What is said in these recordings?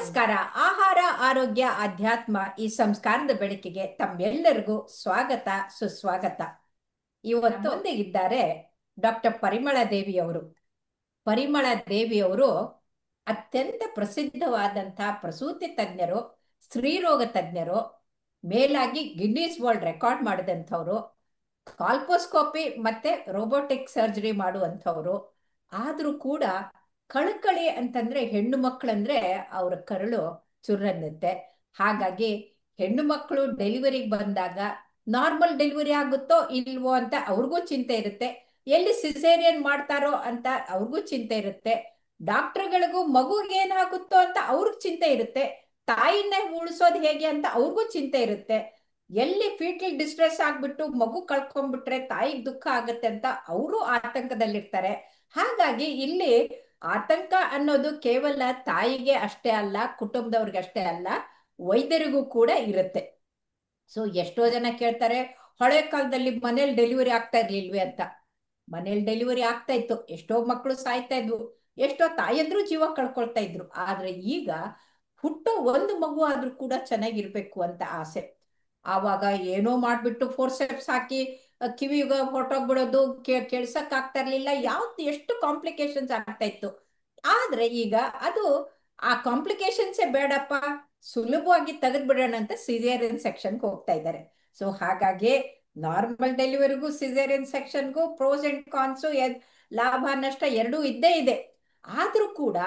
ನಮಸ್ಕಾರ. ಆಹಾರ, ಆರೋಗ್ಯ, ಅಧ್ಯಾತ್ಮ ಈ ಸಂಸ್ಕಾರದ ಬೆಳಕಿಗೆ ತಮ್ಮೆಲ್ಲರಿಗೂ ಸ್ವಾಗತ, ಸುಸ್ವಾಗತ. ನಮ್ಮೊಂದಿಗಿದ್ದಾರೆ ಡಾಕ್ಟರ್ ಪರಿಮಳ ದೇವಿಯವರು. ಪರಿಮಳ ದೇವಿಯವರು ಅತ್ಯಂತ ಪ್ರಸಿದ್ಧವಾದಂತಹ ಪ್ರಸೂತಿ ತಜ್ಞರು, ಸ್ತ್ರೀರೋಗ ತಜ್ಞರು, ಮೇಲಾಗಿ ಗಿನ್ನಿಸ್ ವರ್ಲ್ಡ್ ರೆಕಾರ್ಡ್ ಮಾಡಿದಂಥವ್ರು, ಕಾಲ್ಪೋಸ್ಕೋಪಿ ಮತ್ತೆ ರೋಬೋಟಿಕ್ ಸರ್ಜರಿ ಮಾಡುವಂಥವ್ರು. ಆದ್ರೂ ಕೂಡ ಕಳಕಳಿ ಅಂತಂದ್ರೆ ಹೆಣ್ಣು ಮಕ್ಕಳಂದ್ರೆ ಅವ್ರ ಕರಳು ಚುರ್ರನ್ನುತ್ತೆ. ಹಾಗಾಗಿ ಹೆಣ್ಣು ಮಕ್ಕಳು ಡೆಲಿವರಿಗೆ ಬಂದಾಗ ನಾರ್ಮಲ್ ಡೆಲಿವರಿ ಆಗುತ್ತೋ ಇಲ್ವೋ ಅಂತ ಅವ್ರಿಗೂ ಚಿಂತೆ ಇರುತ್ತೆ. ಎಲ್ಲಿ ಸಿಸೇರಿಯನ್ ಮಾಡ್ತಾರೋ ಅಂತ ಅವ್ರಿಗೂ ಚಿಂತೆ ಇರುತ್ತೆ. ಡಾಕ್ಟರ್ಗಳಿಗೂ ಮಗುಗೆ ಏನಾಗುತ್ತೋ ಅಂತ ಅವ್ರಿಗೆ ಚಿಂತೆ ಇರುತ್ತೆ. ತಾಯಿನ ಉಳಿಸೋದು ಹೇಗೆ ಅಂತ ಅವ್ರಿಗೂ ಚಿಂತೆ ಇರುತ್ತೆ. ಎಲ್ಲಿ ಫೀಟಲ್ ಡಿಸ್ಟ್ರೆಸ್ ಆಗ್ಬಿಟ್ಟು ಮಗು ಕಳ್ಕೊಂಡ್ಬಿಟ್ರೆ ತಾಯಿಗೆ ದುಃಖ ಆಗತ್ತೆ ಅಂತ ಅವರು ಆತಂಕದಲ್ಲಿರ್ತಾರೆ. ಹಾಗಾಗಿ ಇಲ್ಲಿ ಆತಂಕ ಅನ್ನೋದು ಕೇವಲ ತಾಯಿಗೆ ಅಷ್ಟೇ ಅಲ್ಲ, ಕುಟುಂಬದವ್ರಿಗೆ ಅಷ್ಟೇ ಅಲ್ಲ, ವೈದ್ಯರಿಗೂ ಕೂಡ ಇರುತ್ತೆ. ಸೊ ಎಷ್ಟೋ ಜನ ಕೇಳ್ತಾರೆ, ಹಳೆ ಕಾಲದಲ್ಲಿ ಮನೇಲಿ ಡೆಲಿವರಿ ಆಗ್ತಾ ಇರ್ಲಿಲ್ವೇ ಅಂತ. ಮನೇಲಿ ಡೆಲಿವರಿ ಆಗ್ತಾ ಇತ್ತು, ಎಷ್ಟೋ ಮಕ್ಕಳು ಸಾಯ್ತಾ ಇದ್ವು, ಎಷ್ಟೋ ತಾಯಂದ್ರು ಜೀವ ಕಳ್ಕೊಳ್ತಾ ಇದ್ರು. ಆದ್ರೆ ಈಗ ಹುಟ್ಟೋ ಒಂದು ಮಗು ಆದ್ರೂ ಕೂಡ ಚೆನ್ನಾಗಿರ್ಬೇಕು ಅಂತ ಆಸೆ. ಆವಾಗ ಏನೋ ಮಾಡ್ಬಿಟ್ಟು ಫೋರ್ಸೆಪ್ಸ್ ಹಾಕಿ ಕಿವಿಗ ಹೊರಟೋಗ್ಬಿಡೋದು, ಕೆಳ್ಸಕ್ ಆಗ್ತಾ ಇರ್ಲಿಲ್ಲ, ಯಾವ್ದು ಎಷ್ಟು ಕಾಂಪ್ಲಿಕೇಶನ್ಸ್ ಆಗ್ತಾ ಇತ್ತು. ಆದ್ರೆ ಈಗ ಅದು ಆ ಕಾಂಪ್ಲಿಕೇಶನ್ಸೇ ಬೇಡಪ್ಪ, ಸುಲಭವಾಗಿ ತೆಗೆದ್ಬಿಡೋಣ ಅಂತ ಸಿಸೇರಿಯನ್ ಸೆಕ್ಷನ್ಗೆ ಹೋಗ್ತಾ ಇದ್ದಾರೆ. ಸೊ ಹಾಗಾಗಿ ನಾರ್ಮಲ್ ಡೆಲಿವರಿಗೂ ಸಿಸೇರಿಯನ್ ಸೆಕ್ಷನ್ಗೂ ಪ್ರೋಸ್ ಅಂಡ್ ಕಾನ್ಸು, ಲಾಭ ನಷ್ಟ ಎರಡೂ ಇದ್ದೇ ಇದೆ. ಆದ್ರೂ ಕೂಡ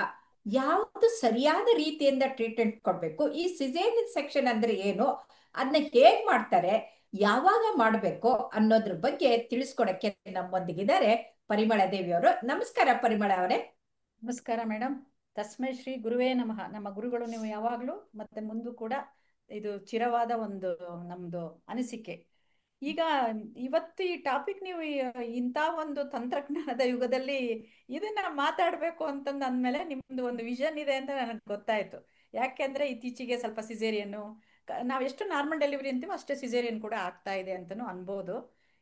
ಯಾವುದು ಸರಿಯಾದ ರೀತಿಯಿಂದ ಟ್ರೀಟ್ಮೆಂಟ್ ಕೊಡ್ಬೇಕು, ಈ ಸಿಸೇರಿಯನ್ ಸೆಕ್ಷನ್ ಅಂದ್ರೆ ಏನು, ಅದನ್ನ ಹೇಗ್ ಮಾಡ್ತಾರೆ, ಯಾವಾಗ ಮಾಡಬೇಕು ಅನ್ನೋದ್ರ ಬಗ್ಗೆ ತಿಳಿಸ್ಕೊಡಕ್ಕೆ ನಮ್ಮೊಂದಿಗಿದ್ದಾರೆ ಪರಿಮಳ ದೇವಿಯವರು. ನಮಸ್ಕಾರ ಪರಿಮಳ ಅವರೇ. ನಮಸ್ಕಾರ ಮೇಡಮ್. ತಸ್ಮೈ ಶ್ರೀ ಗುರುವೇ ನಮಃ. ನಮ್ಮ ಗುರುಗಳು ನೀವು ಯಾವಾಗಲೂ ಮತ್ತೆ ಮುಂದೂ ಕೂಡ ಇದು ಚಿರವಾದ ಒಂದು ನಮ್ದು ಅನಿಸಿಕೆ. ಈಗ ಇವತ್ತು ಈ ಟಾಪಿಕ್ ನೀವು ಇಂಥ ಒಂದು ತಂತ್ರಜ್ಞಾನದ ಯುಗದಲ್ಲಿ ಇದನ್ನ ಮಾತಾಡಬೇಕು ಅಂತಂದು ಅಂದಮೇಲೆ ನಿಮ್ದು ಒಂದು ವಿಷನ್ ಇದೆ ಅಂತ ನನಗೆ ಗೊತ್ತಾಯ್ತು. ಯಾಕೆಂದ್ರೆ ಇತ್ತೀಚೆಗೆ ಸ್ವಲ್ಪ ಸಿಸೇರಿಯನ್ನು ನಾವು ಎಷ್ಟು ನಾರ್ಮಲ್ ಡೆಲಿವರಿ ಅಂತೀವೋ ಅಷ್ಟೇ ಸಿಸೇರಿಯನ್ ಕೂಡ ಆಗ್ತಾ ಇದೆ ಅಂತಲೂ ಅನ್ಬೋದು.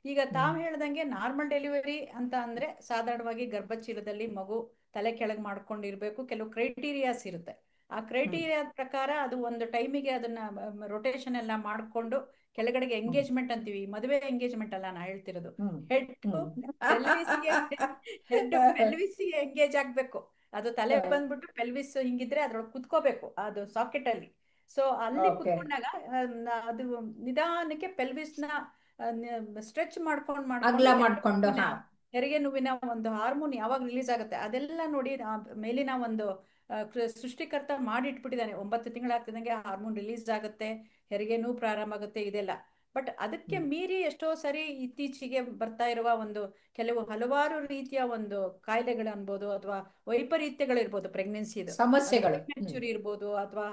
ಈಗ ತಾವು ಹೇಳ್ದಂಗೆ ನಾರ್ಮಲ್ ಡೆಲಿವರಿ ಅಂತ ಅಂದ್ರೆ ಸಾಧಾರಣವಾಗಿ ಗರ್ಭಚೀಲದಲ್ಲಿ ಮಗು ತಲೆ ಕೆಳಗೆ ಮಾಡ್ಕೊಂಡಿರ್ಬೇಕು. ಕೆಲವು ಕ್ರೈಟೀರಿಯಾಸ್ ಇರುತ್ತೆ. ಆ ಕ್ರೈಟೀರಿಯಾ ಪ್ರಕಾರ ಅದು ಒಂದು ಟೈಮಿಗೆ ಅದನ್ನ ರೊಟೇಷನ್ ಎಲ್ಲ ಮಾಡಿಕೊಂಡು ಕೆಳಗಡೆಗೆ ಎಂಗೇಜ್ಮೆಂಟ್ ಅಂತೀವಿ, ಮದುವೆ ಎಂಗೇಜ್ಮೆಂಟ್ ಅಲ್ಲ ನಾ ಹೇಳ್ತಿರೋದು, ಹೆಡ್ ಪೆಲ್ವಿಸ್ಗೆ ಹೆಡ್ ಪೆಲ್ವಿಸ್ಗೆ ಎಂಗೇಜ್ ಆಗ್ಬೇಕು. ಅದು ತಲೆ ಬಂದ್ಬಿಟ್ಟು ಪೆಲ್ವಿಸ್ ಹಿಂಗಿದ್ರೆ ಅದ್ರೊಳಗೆ ಕುತ್ಕೋಬೇಕು ಅದು ಸಾಕೆಟ್ ಅಲ್ಲಿ. ಸೊ ಅಲ್ಲಿ ಕುತ್ಕೊಂಡಾಗ ಅದು ನಿಧಾನಕ್ಕೆ ಪೆಲ್ವಿಸ್ನ ಸ್ಟ್ರೆಚ್ ಅಗಲ ಮಾಡ್ಕೊಂಡು ಮಾಡ್ಕೊಂಡು ಹೆರಿಗೆ ನೋವಿನ ಒಂದು ಹಾರ್ಮೋನ್ ಯಾವಾಗ ರಿಲೀಸ್ ಆಗುತ್ತೆ ಅದೆಲ್ಲ ನೋಡಿ ಮೇಲಿನ ಒಂದು ಸೃಷ್ಟಿಕರ್ತ ಮಾಡಿಟ್ಬಿಟ್ಟಿದ್ದಾನೆ. 9 ತಿಂಗಳಾಗ್ತಿದಂಗೆ ಹಾರ್ಮೋನ್ ರಿಲೀಸ್ ಆಗುತ್ತೆ, ಹೆರಿಗೆ ನೋವು ಪ್ರಾರಂಭ ಆಗುತ್ತೆ, ಇದೆಲ್ಲ. ಬಟ್ ಅದಕ್ಕೆ ಮೀರಿ ಎಷ್ಟೋ ಸರಿ ಇತ್ತೀಚೆಗೆ ಬರ್ತಾ ಇರುವ ಒಂದು ಕೆಲವು ಹಲವಾರು ರೀತಿಯ ಒಂದು ಕಾಯಿಲೆಗಳು ಅನ್ಬೋದು, ಅಥವಾ ವೈಪರೀತ್ಯಗಳಿರ್ಬೋದು, ಪ್ರೆಗ್ನೆನ್ಸಿದು ಸಮಸ್ಯೆಗಳು. ಮೆಚುರಿ ಇರ್ಬೋದು, ಅಥವಾ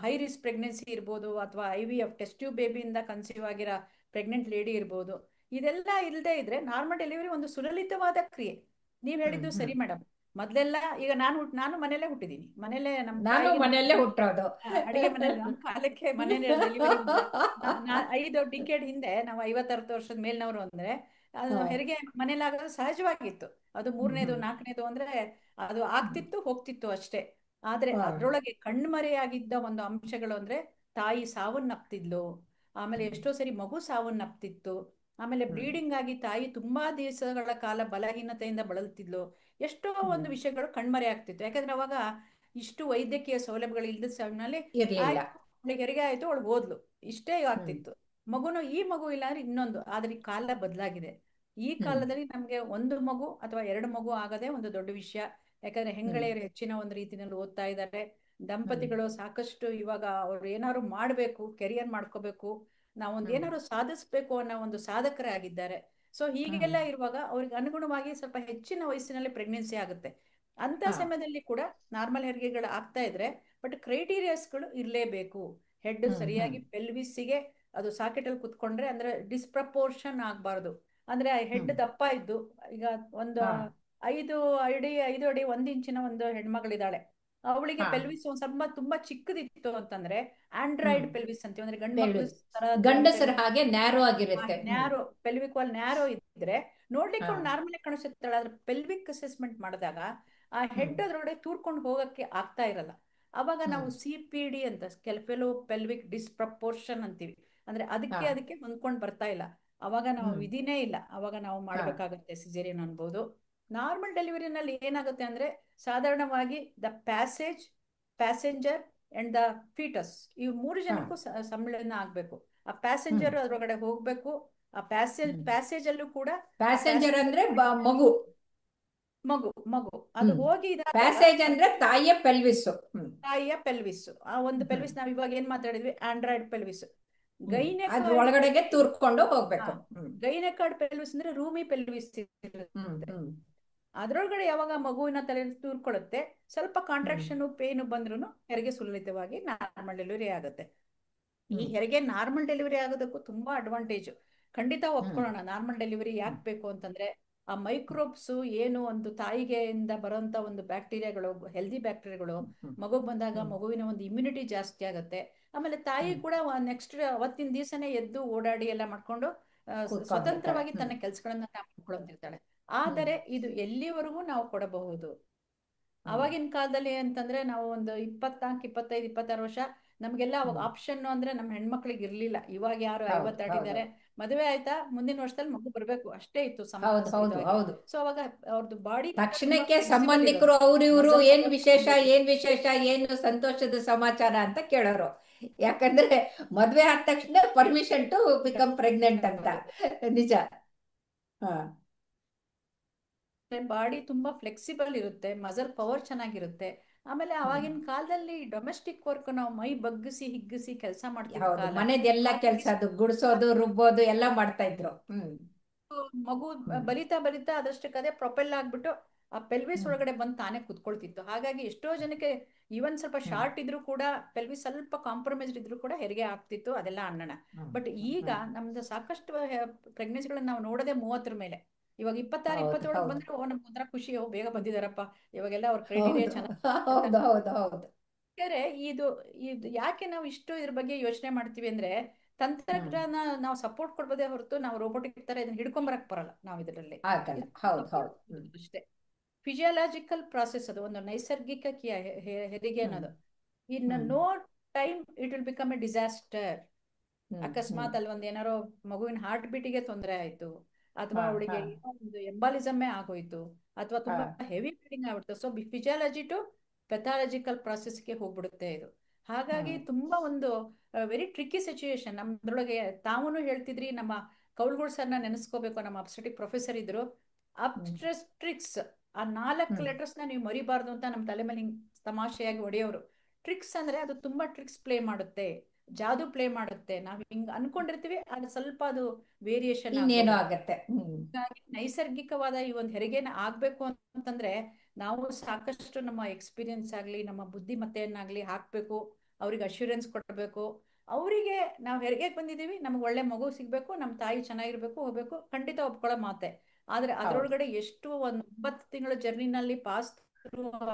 ಹೈ ರಿಸ್ಕ್ ಪ್ರೆಗ್ನೆನ್ಸಿ ಇರ್ಬೋದು, ಅಥವಾ IVF ಟೆಸ್ಟ್ ಟ್ಯೂಬ್ ಬೇಬಿಯಿಂದ ಕನ್ಸೀವ್ ಆಗಿರೋ ಪ್ರೆಗ್ನೆಂಟ್ ಲೇಡಿ ಇರ್ಬೋದು. ಇದೆಲ್ಲ ಇಲ್ಲದೆ ಇದ್ರೆ ನಾರ್ಮಲ್ ಡೆಲಿವರಿ ಒಂದು ಸುಲಲಿತವಾದ ಕ್ರಿಯೆ. ನೀವ್ ಹೇಳಿದ್ದು ಸರಿ ಮೇಡಮ್. ಮೊದ್ಲೆಲ್ಲ ಈಗ ನಾನು ಮನೆಯಲ್ಲೇ ಹುಟ್ಟಿದೀನಿ, ಮನೇಲೆ ನಮ್ಮ ನಾನು ತಾಯಿಗೆ ಮನೆಯಲ್ಲೇ ಹುಟ್ಟೋದು. ಅಡಿಗೆ ಮನೇಲಿ ನಮ್ಮ ಕಾಲಕ್ಕೆ ಮನೇಲಿ ಡೆಲಿವರಿ 5 ಡಿಕೆಡ್ ಹಿಂದೆ ನಾವು 50-60 ವರ್ಷದ ಮೇಲ್ನವರು ಅಂದ್ರೆ ಅದು ಹೆರಿಗೆ ಮನೇಲಿ ಆಗೋದು ಸಹಜವಾಗಿತ್ತು. ಅದು 3ನೇದು 4ನೇದು ಅಂದ್ರೆ ಅದು ಆಗ್ತಿತ್ತು ಹೋಗ್ತಿತ್ತು ಅಷ್ಟೇ. ಆದ್ರೆ ಅದ್ರೊಳಗೆ ಕಣ್ಮರೆಯಾಗಿದ್ದ ಒಂದು ಅಂಶಗಳು ಅಂದ್ರೆ ತಾಯಿ ಸಾವನ್ನಪ್ತಿದ್ಲು, ಆಮೇಲೆ ಎಷ್ಟೋ ಸರಿ ಮಗು ಸಾವನ್ನಪ್ತಿತ್ತು, ಆಮೇಲೆ ಬ್ಲೀಡಿಂಗ್ ಆಗಿ ತಾಯಿ ತುಂಬಾ ದಿವಸಗಳ ಕಾಲ ಬಲಹೀನತೆಯಿಂದ ಬಳಲ್ತಿದ್ಲು. ಎಷ್ಟೋ ಒಂದು ವಿಷಯಗಳು ಕಣ್ಮರೆ ಆಗ್ತಿತ್ತು. ಯಾಕಂದ್ರೆ ಅವಾಗ ಇಷ್ಟು ವೈದ್ಯಕೀಯ ಸೌಲಭ್ಯಗಳು ಇಲ್ಲದ ಸಮಯದಲ್ಲಿ ಇರ್ಲಿಲ್ಲ. ಆಯ್ತು ಅವಳಿಗೆ ಹೆರಿಗೆ ಆಯ್ತು, ಅವಳಿಗೆ ಓದ್ಲು, ಇಷ್ಟೇ ಆಗ್ತಿತ್ತು. ಮಗುನು ಈ ಮಗು ಇಲ್ಲ ಅಂದ್ರೆ ಇನ್ನೊಂದು. ಆದ್ರೆ ಈ ಕಾಲ ಬದಲಾಗಿದೆ. ಈ ಕಾಲದಲ್ಲಿ ನಮ್ಗೆ ಒಂದು ಮಗು ಅಥವಾ 2 ಮಗು ಆಗದೆ ಒಂದು ದೊಡ್ಡ ವಿಷಯ. ಯಾಕಂದ್ರೆ ಹೆಂಗಳೆಯರು ಹೆಚ್ಚಿನ ಒಂದು ರೀತಿಯಲ್ಲಿ ಓದ್ತಾ ಇದ್ದಾರೆ. ದಂಪತಿಗಳು ಸಾಕಷ್ಟು ಇವಾಗ ಅವ್ರು ಏನಾದ್ರು ಮಾಡ್ಬೇಕು, ಕೆರಿಯರ್ ಮಾಡ್ಕೋಬೇಕು, ನಾವೊಂದು ಏನಾದ್ರು ಸಾಧಿಸ್ಬೇಕು ಅನ್ನೋ ಒಂದು ಸಾಧಕರೇ ಆಗಿದ್ದಾರೆ. ಸೊ ಹೀಗೆಲ್ಲ ಇರುವಾಗ ಅವ್ರಿಗೆ ಅನುಗುಣವಾಗಿ ಸ್ವಲ್ಪ ಹೆಚ್ಚಿನ ವಯಸ್ಸಿನಲ್ಲಿ ಪ್ರೆಗ್ನೆನ್ಸಿ ಆಗುತ್ತೆ. ಅಂತ ಸಮಯದಲ್ಲಿ ಕೂಡ ನಾರ್ಮಲ್ ಹೆರಿಗೆಗಳು ಆಗ್ತಾ ಇದ್ರೆ ಬಟ್ ಕ್ರೈಟೀರಿಯಾಸ್ಗಳು ಇರಲೇಬೇಕು. ಹೆಡ್ ಸರಿಯಾಗಿ ಪೆಲ್ವಿಸ್ಸಿಗೆ ಅದು ಸಾಕೆಟ್ ಅಲ್ಲಿ ಕುತ್ಕೊಂಡ್ರೆ ಅಂದ್ರೆ ಡಿಸ್ಪ್ರಪೋರ್ಷನ್ ಆಗ್ಬಾರ್ದು. ಅಂದ್ರೆ ಹೆಡ್ ದಪ್ಪ ಇದ್ದು, ಈಗ ಒಂದು 5 ಅಡಿ 1 ಇಂಚಿನ ಒಂದು ಹೆಣ್ಮಗಳಿದ್ದಾಳೆ, ಅವಳಿಗೆ ಪೆಲ್ವಿಸ್ ಒಂದ್ ಸ್ವಲ್ಪ ತುಂಬಾ ಚಿಕ್ಕದಿತ್ತು ಅಂತಂದ್ರೆ ಆಂಡ್ರಾಯ್ಡ್ ಪೆಲ್ವಿಸ್ ಅಂತೀವಿ. ಅಂದ್ರೆ ಗಂಡು ಮಕ್ಕಳು ಗಂಡಸರ ಹಾಗೆ ನ್ಯಾರೋ ಆಗಿರುತ್ತೆ. ನ್ಯಾರೋ ಪೆಲ್ವಿಕ್ ವಾಲ್ ನ್ಯಾರೋ ಇದ್ರೆ ನೋಡ್ಲಿಕ್ಕೆ ಒಂದು ನಾರ್ಮಲ್ ಕಾಣಿಸುತ್ತಾಳೆ. ಆದ್ರೆ ಪೆಲ್ವಿಕ್ ಅಸೆಸ್ಮೆಂಟ್ ಮಾಡಿದಾಗ ಆ ಹೆಡ್ ಅದ್ರೊಳಗೆ ತೂರ್ಕೊಂಡು ಹೋಗಕ್ಕೆ ಆಗ್ತಾ ಇರಲ್ಲ. ಅವಾಗ ನಾವು ಹ್ಮ್ CPD ಅಂತ ಸ್ಕೆಲ್ಪೆಲೋ ಪೆಲ್ವಿಕ್ ಡಿಸ್ಪ್ರಪೋರ್ಷನ್ ಅಂತೀವಿ. ಅಂದ್ರೆ ಹಾ ಅದಕ್ಕೆ ಹೊಂದ್ಕೊಂಡು ಬರ್ತಾ ಇಲ್ಲ. ಅವಾಗ ನಾವು ಹ್ಮ್ ವಿಧಿನೇ ಇಲ್ಲ, ಅವಾಗ ನಾವು ಹಾ ಮಾಡಬೇಕಾಗುತ್ತೆ ಸಿಜೇರಿಯನ್ ಅನ್ಬೋದು. ನಾರ್ಮಲ್ ಡೆಲಿವರಿನಲ್ಲಿ ಏನಾಗುತ್ತೆ ಅಂದ್ರೆ ಸಾಧಾರಣವಾಗಿ the passenger and the fetus, ಇವು ಮೂರು ಹಾ ಜನಕ್ಕೂ ಸಮ್ಮಿಳನ ಆಗ್ಬೇಕು. ಆ ಹ್ಮ್ ಪ್ಯಾಸೆಂಜರ್ ಅದ್ರೊಳಗಡೆ ಹೋಗ್ಬೇಕು. ಆ ಹ್ಮ್ ಪ್ಯಾಸೇಜ್ ಅಲ್ಲೂ ಕೂಡ ಆ ಪ್ಯಾಸೆಂಜರ್ ಪ್ಯಾಸೆಂಜರ್ ಅಂದ್ರೆ ಮಗು. ಮಗು ಅದು ಹ್ಮ್ ಹೋಗಿ ಇದಾದಾಗ ಪ್ಯಾಸೇಜ್ ಅಂದ್ರೆ ತಾಯಿಯ ಪೆಲ್ವಿಸ್. ಹ್ಮ್ ತಾಯಿಯ ಪೆಲ್ವಿಸ್, ಆ ಒಂದು ಹ್ಮ್ ಪೆಲ್ವಿಸ್ ನಾವ್ ಇವಾಗ ಏನ್ ಮಾತಾಡಿದ್ವಿ, ಆಂಡ್ರಾಯ್ಡ್ ಪೆಲ್ವಿಸ್. ಹ್ಮ್ ಅದ್ರ ಗೈನೆಕಾಯ್ಡ್ ಒಳಗಡೆಗೆ ಪೆಲ್ವಿಸ್, ತೂರ್ಕೊಂಡು ಹಾ, ಹೋಗ್ಬೇಕು. ಹ್ಮ್ ಗೈನೆಕಾಯ್ಡ್ ಪೆಲ್ವಿಸ್ ಅಂದ್ರೆ ರೂಮಿ ಪೆಲ್ವಿಸ್ ಹ್ಮ್ ಇರುತ್ತೆ. ಹ್ಮ್ ಅದ್ರೊಳಗಡೆ ಯಾವಾಗ ಮಗುವಿನ ತಲೆ ತೂರ್ಕೊಳ್ಳುತ್ತೆ, ಸ್ವಲ್ಪ ಹ್ಮ್ ಕಾಂಟ್ರಾಕ್ಷನ್ ಪೇನು ಬಂದ್ರು ಹೆರಿಗೆ ಸುಲಲಿತವಾಗಿ ನಾರ್ಮಲ್ ಡೆಲಿವರಿ ಆಗುತ್ತೆ. ಈ ಹ್ಮ್ ಹೆರಿಗೆ ನಾರ್ಮಲ್ ಡೆಲಿವರಿ ಆಗೋದಕ್ಕೂ ತುಂಬಾ ಅಡ್ವಾಂಟೇಜ್. ಖಂಡಿತ ಹ್ಮ್ ಒಪ್ಕೊಳ್ಳೋಣ, ನಾರ್ಮಲ್ ಡೆಲಿವರಿ ಹ್ಮ್ ಯಾಕೆ ಬೇಕು ಅಂತಂದ್ರೆ ಆ ಮೈಕ್ರೋಬ್ಸ್ ಏನು ಒಂದು ತಾಯಿಗೆಯಿಂದ ಬರುವಂತ ಒಂದು ಬ್ಯಾಕ್ಟೀರಿಯಾಗಳು, ಹೆಲ್ದಿ ಬ್ಯಾಕ್ಟೀರಿಯಾಗಳು ಹ್ಮ್ ಮಗು ಬಂದಾಗ ಹ್ಮ್ ಮಗುವಿನ ಒಂದು ಇಮ್ಯುನಿಟಿ ಜಾಸ್ತಿ ಆಗುತ್ತೆ. ಆಮೇಲೆ ತಾಯಿ ಹ್ಮ್ ಕೂಡ ನೆಕ್ಸ್ಟ್ ಅವತ್ತಿನ ದಿವಸನೇ ಎದ್ದು ಓಡಾಡಿ ಎಲ್ಲ ಮಾಡ್ಕೊಂಡು ಕೂತ್ಕೊಂಡ್ಬಿಡ್ತಾರೆ. ಸ್ವತಂತ್ರವಾಗಿ ಹ್ಮ್ ತನ್ನ ಕೆಲಸಗಳನ್ನ ಮಾಡ್ಕೊಳ್ತಿರ್ತಾಳೆ. ಹ್ಮ್ ಆದರೆ ಇದು ಎಲ್ಲಿವರೆಗೂ ನಾವು ಕೊಡಬಹುದು. ಹ್ಮ್ ಆವಾಗಿನ ಕಾಲದಲ್ಲಿ ಅಂತಂದ್ರೆ ನಾವು ಒಂದು 24, 25, 26 ವರ್ಷ ನಮ್ಗೆಲ್ಲ ಅವಾಗ ಹ್ಮ್ ಆಪ್ಷನ್ ಅಂದ್ರೆ ನಮ್ಮ ಹೆಣ್ಮಕ್ಳಿಗೆ ಇರ್ಲಿಲ್ಲ. ಇವಾಗ ಯಾರು ಹೌದು 50 ಹೌದು ದಾಟಿದ್ದಾರೆ, ಮದುವೆ ಆಯ್ತಾ ಮುಂದಿನ ವರ್ಷದಲ್ಲಿ ಮಗು ಬರಬೇಕು ಅಷ್ಟೇ ಇತ್ತು ಹೌದು ಹೌದು ಇದಾಗಿ. ಹೌದು. ಸೊ ಅವಾಗ ಅವ್ರದ್ದು ಬಾಡಿ ಕೂಡ ತುಂಬಾ ತಕ್ಷಣಕ್ಕೆ ಫ್ಲೆಕ್ಸಿಬಲ್ ಇರೋದು. ಸಂಬಂಧಿಕರು ಅವ್ರು ಇವರು ಮಸಲ್ ಏನ್ ಪವರ್ ವಿಶೇಷ ಚೆನ್ನಾಗಿತ್ತು. ಏನ್ ವಿಶೇಷ ಏನು ಸಂತೋಷದ ಸಮಾಚಾರ ಅಂತ ಕೇಳೋರು. ಯಾಕಂದ್ರೆ ಮದ್ವೆ ಆದ ತಕ್ಷಣ ಪರ್ಮಿಷನ್ ಟು ಬಿಕಮ್ ಪ್ರೆಗ್ನೆಂಟ್ ಅಂತ. ಹೌದು. ನಿಜ. ಹಾ ಬಾಡಿ ತುಂಬಾ ಫ್ಲೆಕ್ಸಿಬಲ್ ಇರುತ್ತೆ, ಮಸಲ್ ಪವರ್ ಚೆನ್ನಾಗಿರುತ್ತೆ. ಆಮೇಲೆ ಹ್ಮ್ ಆವಾಗಿನ ಕಾಲದಲ್ಲಿ ಡೊಮೆಸ್ಟಿಕ್ ವರ್ಕ್ ನಾವು ಮೈ ಬಗ್ಗಿಸಿ ಹಿಗ್ಗಿಸಿ ಕೆಲಸ ಮಾಡ್ತಿದ್ದ ಹೌದು, ಕಾಲ. ಮನೆದೆಲ್ಲ ಕೆಲ್ಸ, ಹಾಗಾಗಿ ಅದು ಗುಡಿಸೋದು ರುಬ್ಬೋದು ಎಲ್ಲ ಮಾಡ್ತಾ ಇದ್ರು. ಹ್ಮ್ ಮಗು ಹ್ಮ್ ಬಲಿತಾ ಬಲಿತಾ ಅದಷ್ಟಕ್ಕದೇ ಪ್ರೊಪೆಲ್ ಆಗ್ಬಿಟ್ಟು ಆ ಪೆಲ್ವಿಸ್ ಹ್ಮ್ ಒಳಗಡೆ ಬಂದು ತಾನೇ ಕುತ್ಕೊಳ್ತಿತ್ತು. ಹಾಗಾಗಿ ಎಷ್ಟೋ ಜನಕ್ಕೆ ಈವನ್ ಸ್ವಲ್ಪ ಹ್ಮ್ ಶಾರ್ಟ್ ಇದ್ರೂ ಕೂಡ, ಪೆಲ್ವಿಸ್ ಸ್ವಲ್ಪ ಕಾಂಪ್ರಮೈಸ್ಡ್ ಇದ್ರೂ ಕೂಡ ಹೆರಿಗೆ ಆಗ್ತಿತ್ತು, ಅದೆಲ್ಲ ಅನ್ನೋಣ. ಹ್ಮ್ ಬಟ್ ಈಗ ಹ್ಮ್ ನಮ್ದು ಸಾಕಷ್ಟು ಪ್ರೆಗ್ನೆನ್ಸಿಗಳನ್ನ ನಾವು ನೋಡದೆ 30ರ ಮೇಲೆ. ಇವಾಗ 26, ಹೌದು 27 ಹೌದು ಬಂದ್ರೆ ನಮ್ಗೆ ಒಂಥರ ಖುಷಿ, ಬೇಗ ಬಂದಿದಾರಪ್ಪ, ಇವಾಗೆಲ್ಲ ಅವ್ರ ಕ್ರೈಟೀರಿಯಾ ಹೌದು ಚೆನ್ನಾಗಿ ಹೌದು ಹೌದು ಹೌದು. ಯಾಕಂದ್ರೆ ಇದು ಇದು ಯಾಕೆ ನಾವು ಇಷ್ಟು ಇದ್ರ ಬಗ್ಗೆ ಯೋಚನೆ ಮಾಡ್ತೀವಿ ಅಂದ್ರೆ, ಹ್ಮ್ ತಂತ್ರಜ್ಞಾನ ನಾವು ಸಪೋರ್ಟ್ ಕೊಡ್ಬೋದೇ ಹೊರತು ನಾವು ರೋಬೋಟಿಕ್ ತರ ಇದನ್ನ ಹಿಡ್ಕೊಂಬರಕ್ ಬರಲ್ಲ ನಾವು ಇದರಲ್ಲಿ. ಆಗಲ್ಲ. ಇದು ಹೌದು ಸಪೋರ್ಟ್ ಹೌದು. ಹ್ಮ್ ಅಷ್ಟೇ. ಫಿಸಿಯಾಲಜಿಕಲ್ ಪ್ರಾಸೆಸ್, ಅದು ಒಂದು ನೈಸರ್ಗಿಕ ಹೆರಿಗೆ ಹ್ಮ್ ಅನ್ನೋದು. In hmm no time it will become a disaster. Hmm hmm ಅಕಸ್ಮಾತ್ ಅಲ್ಲಿ ಒಂದ್ ಏನಾರೋ ಮಗುವಿನ ಹಾರ್ಟ್ ಬೀಟಿಗೆ ತೊಂದರೆ ಆಯ್ತು, ಅಥವಾ ಹಾ ಅವಳಿಗೆ ಹಾ ಏನೋ ಒಂದು ಎಂಬಾಲಿಸಮ್ಮೇ ಆಗೋಯ್ತು, ಅಥವಾ ಹಾ ತುಂಬಾ ಹೆವಿ ಬ್ಲೀಡಿಂಗ್ ಆಗ್ಬಿಡ್ತು, ಸೊ ಫಿಸಿಯಾಲಜಿ ಟು ಪೆಥಾಲಜಿಕಲ್ ಪ್ರಾಸೆಸ್ಗೆ ಹೋಗ್ಬಿಡುತ್ತೆ ಇದು. ಹಾಗಾಗಿ ಹ್ಮ್ ತುಂಬಾ ಒಂದು ವೆರಿ ಟ್ರಿಕ್ಕಿ ಸಿಚುಯೇಷನ್. ನಮ್ದ್ರೊಳಗೆ ತಾವೂನು ಹೇಳ್ತಿದ್ರಿ, ನಮ್ಮ ಕೌಲ್ಗುಳ್ ಸರ್ನ ನೆನೆಸ್ಕೋಬೇಕು, ನಮ್ಮ ಅಬ್ಸ್ಟೆಟಿಕ್ ಪ್ರೊಫೆಸರ್ ಇದ್ರು. ಹ್ಮ್ ಟ್ರಿಕ್ಸ್, ಆ 4 ಹ್ಮ್ ಲೆಟರ್ಸ್ನ ನೀವು ಮರಿಬಾರ್ದು ಅಂತ ನಮ್ಮ ತಲೆ ಮೇಲೆ ಹಿಂಗ್ ತಮಾಷೆಯಾಗಿ ಹೊಡೆಯೋರು. ಟ್ರಿಕ್ಸ್ ಅಂದ್ರೆ ಅದು ತುಂಬಾ ಟ್ರಿಕ್ಸ್ ಪ್ಲೇ ಮಾಡುತ್ತೆ, ಜಾದು ಪ್ಲೇ ಮಾಡುತ್ತೆ. ನಾವ್ ಹಿಂಗ್ ಅನ್ಕೊಂಡಿರ್ತೀವಿ, ಅದು ಸ್ವಲ್ಪ ಅದು ವೇರಿಯೇಷನ್ ಇನ್ನೇನೋ ಆಗ್ಬೋದು. ಆಗತ್ತೆ. ಹ್ಮ್ ಹಾಗಾಗಿ ನೈಸರ್ಗಿಕವಾದ ಈ ಒಂದು ಹೆರಿಗೆನ ಆಗ್ಬೇಕು ಅಂತಂದ್ರೆ ನಾವು ಸಾಕಷ್ಟು ನಮ್ಮ ಎಕ್ಸ್ಪೀರಿಯನ್ಸ್ ಆಗ್ಲಿ, ನಮ್ಮ ಬುದ್ಧಿಮತ್ತೆಯನ್ನಾಗ್ಲಿ ಹಾಕ್ಬೇಕು, ಅವ್ರಿಗೆ ಅಶ್ಯೂರೆನ್ಸ್ ಕೊಡಬೇಕು. ಅವರಿಗೆ ನಾವು ಹೆರಿಗೆಗೆ ಬಂದಿದ್ದೀವಿ, ನಮ್ಗೆ ಒಳ್ಳೆ ಮಗು ಸಿಗ್ಬೇಕು, ನಮ್ಮ ತಾಯಿ ಚೆನ್ನಾಗಿರ್ಬೇಕು, ಹೋಗ್ಬೇಕು, ಖಂಡಿತ ಒಪ್ಕೊಳ್ಳೋ ಮಾತೆ. ಆದ್ರೆ ಹೌದು ಅದ್ರೊಳಗಡೆ ಎಷ್ಟು ಒಂದು 9 ತಿಂಗಳ ಜರ್ನಿನಲ್ಲಿ ಪಾಸ್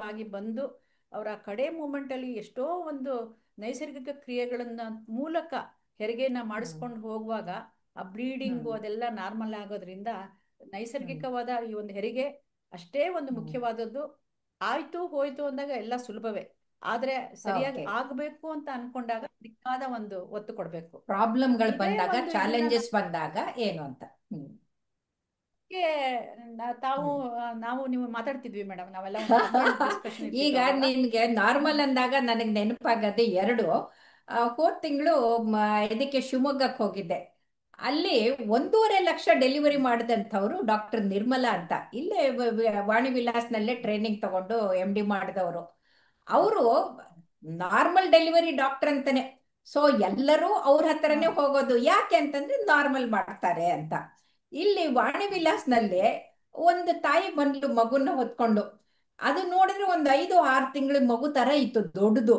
ಆಗಿ ಬಂದು ಅವರ ಕಡೆ ಮೂಮೆಂಟ್ ಅಲ್ಲಿ ಎಷ್ಟೋ ಒಂದು ನೈಸರ್ಗಿಕ ಕ್ರಿಯೆಗಳನ್ನ ಮೂಲಕ ಹೆರಿಗೆನ ಹ್ಮ್ ಮಾಡಿಸ್ಕೊಂಡು ಹೋಗುವಾಗ ಆ ಬ್ಲೀಡಿಂಗು ಹ್ಮ್ ಅದೆಲ್ಲ ನಾರ್ಮಲ್ ಆಗೋದ್ರಿಂದ ಹ್ಮ್ ನೈಸರ್ಗಿಕವಾದ ಈ ಒಂದು ಹೆರಿಗೆ ಅಷ್ಟೇ ಒಂದು ಹ್ಮ್ ಮುಖ್ಯವಾದದ್ದು. ಆಯ್ತು ಹೋಯ್ತು ಅಂದಾಗ ಎಲ್ಲ ಸುಲಭವೇ, ಆದ್ರೆ ಸರಿಯಾಗಿ ಓಕೆ. ಆಗ್ಬೇಕು ಅಂತ ಅನ್ಕೊಂಡಾಗ ಅದಕ್ಕಾದ ಒಂದು ಒತ್ತು ಕೊಡ್ಬೇಕು. ಪ್ರಾಬ್ಲಮ್ಗಳು ಇದೇ ಬಂದಾಗ, ಒಂದು ಇದನ್ನ ಚಾಲೆಂಜಸ್ ಬಂದಾಗ ಏನು ಅಂತ. ಹ್ಮ್ ನಮ್ಗೆ ತಾವು ಹ್ಮ್ ನಾವು ನೀವು ಮಾತಾಡ್ತಿದ್ವಿ ಮೇಡಮ್, ನಾವೆಲ್ಲ ಒಂದು ಕಂಬೈನ್ಡ್ ಡಿಸ್ಕಷನ್ ಈಗ ಇರ್ತಿತ್ತು ಅವಾಗ. ನಿನ್ಗೆ ನಾರ್ಮಲ್ ಅಂದಾಗ ನನಗೆ ನೆನಪಾಗದೆ ಎರಡು. ಹೋದ್ ತಿಂಗಳು ಇದಕ್ಕೆ ಶಿವಮೊಗ್ಗಕ್ಕೆ ಹೋಗಿದ್ದೆ. ಅಲ್ಲಿ 1.5 ಲಕ್ಷ ಡೆಲಿವರಿ ಮಾಡಿದಂಥವ್ರು ಡಾಕ್ಟರ್ ನಿರ್ಮಲಾ ಅಂತ, ಇಲ್ಲೇ ವಾಣಿ ವಿಲಾಸ್ನಲ್ಲೇ ಟ್ರೈನಿಂಗ್ ತಗೊಂಡು MD ಮಾಡಿದವರು. ಅವರು ನಾರ್ಮಲ್ ಡೆಲಿವರಿ ಡಾಕ್ಟರ್ ಅಂತಾನೆ. ಸೊ ಎಲ್ಲರೂ ಅವ್ರ ಹಾ ಹತ್ರನೇ ಹೋಗೋದು. ಯಾಕೆ ಅಂತಂದ್ರೆ ನಾರ್ಮಲ್ ಮಾಡ್ತಾರೆ ಅಂತ. ಇಲ್ಲಿ ವಾಣಿ ವಿಲಾಸ್ನಲ್ಲಿ ಒಂದು ತಾಯಿ ಬಂದ್ಲು ಮಗುನ ಹೊತ್ಕೊಂಡು. ಅದು ನೋಡಿದ್ರೆ ಒಂದು 5-6 ತಿಂಗಳ ಮಗು ತರ ಇತ್ತು, ದೊಡ್ಡದು.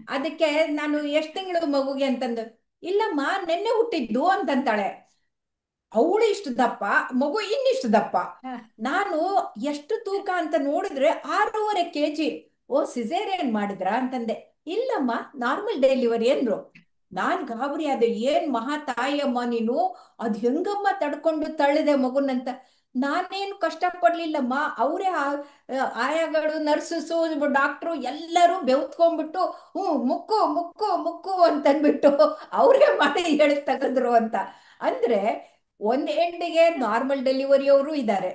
ಅದಕ್ಕೆ ನಾನು ಎಷ್ಟು ತಿಂಗಳು ಮಗುಗೆ ಅಂತಂದು, ಇಲ್ಲಮ್ಮ ನೆನ್ನೆ ಹುಟ್ಟಿದ್ದು ಅಂತಂತಾಳೆ. ಅವಳು ಇಷ್ಟು ದಪ್ಪ, ಮಗು ಇನ್ನಿಷ್ಟು ದಪ್ಪ. ಹಾ ನಾನು ಎಷ್ಟು ತೂಕ ಅಂತ ನೋಡಿದ್ರೆ 6.5 kg. ಓ ಸಿಸೇರಿಯನ್ ಮಾಡಿದ್ರ ಅಂತಂದೆ. ಇಲ್ಲಮ್ಮ ನಾರ್ಮಲ್ ಡೆಲಿವರಿ ಅಂದ್ರು. ನಾನ್ ಗಾಬರಿ ಆದೆ, ಏನ್ ಮಹಾ ತಾಯಿಯಮ್ಮ ನೀನು, ಅದ್ ಹೆಂಗಮ್ಮ ತಡ್ಕೊಂಡು ತಳ್ಳಿದೆ ಮಗುನಂತ. ನಾನೇನು ಕಷ್ಟ ಪಡ್ಲಿಲ್ಲಮ್ಮ. ಅವರೇ ಆಯಾಗಳು, ನರ್ಸಸ್ಸು, ಡಾಕ್ಟ್ರು ಎಲ್ಲರೂ ಬೆವ್ತ್ಕೊಂಡ್ಬಿಟ್ಟು ಹ್ಞೂ ಮುಕ್ಕು ಮುಕ್ಕು ಮುಕ್ಕು ಅಂತಂದ್ಬಿಟ್ಟು ಅವರೇ ಮಾಡಿ ಹೇಳಿ ತೆಗೆದ್ರು ಅಂತ. ಅಂದ್ರೆ ಒಂದ್ ಎಂಡಿಗೆ ನಾರ್ಮಲ್ ಡೆಲಿವರಿಯವರು ಇದ್ದಾರೆ,